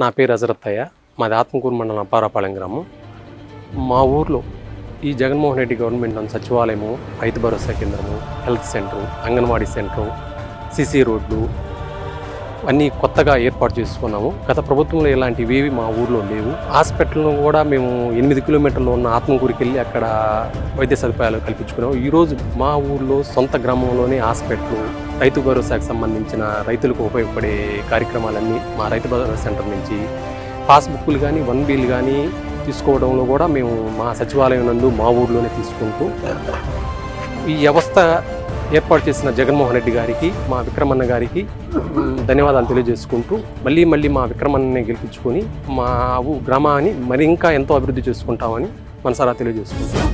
నా పేరు అజరత్తయ్య, మాది ఆత్మకూరు మండలం అప్పారాపాలెం గ్రామం. మా ఊర్లో ఈ జగన్మోహన్ రెడ్డి గవర్నమెంట్ నన్ను సచివాలయము, రైతు భరోసా కేంద్రము, health centre, anganwadi centre, CC రోడ్లు అన్నీ కొత్తగా ఏర్పాటు చేసుకున్నాము. గత ప్రభుత్వంలో ఇలాంటివి ఏవి మా ఊర్లో లేవు. హాస్పిటల్ను కూడా మేము 8 కిలోమీటర్లు ఉన్న ఆత్మకూరుకి వెళ్ళి అక్కడ వైద్య సదుపాయాలు కల్పించుకున్నాము. ఈరోజు మా ఊర్లో సొంత గ్రామంలోనే హాస్పిటల్, రైతు భరోసాకు సంబంధించిన రైతులకు ఉపయోగపడే కార్యక్రమాలన్నీ మా రైతు భరోసా సెంటర్ నుంచి పాస్బుక్లు కానీ 1Bలు కానీ తీసుకోవడంలో కూడా మేము మా సచివాలయం నందు మా ఊర్లోనే తీసుకుంటూ ఈ వ్యవస్థ ఏర్పాటు చేసిన జగన్మోహన్ రెడ్డి గారికి, మా విక్రమన్న గారికి ధన్యవాదాలు తెలియజేసుకుంటూ మళ్ళీ మా విక్రమన్నని గెలిపించుకొని మా గ్రామాన్ని మరి ఇంకా ఎంతో అభివృద్ధి చేసుకుంటామని మనసారా తెలియజేసుకుంటాం.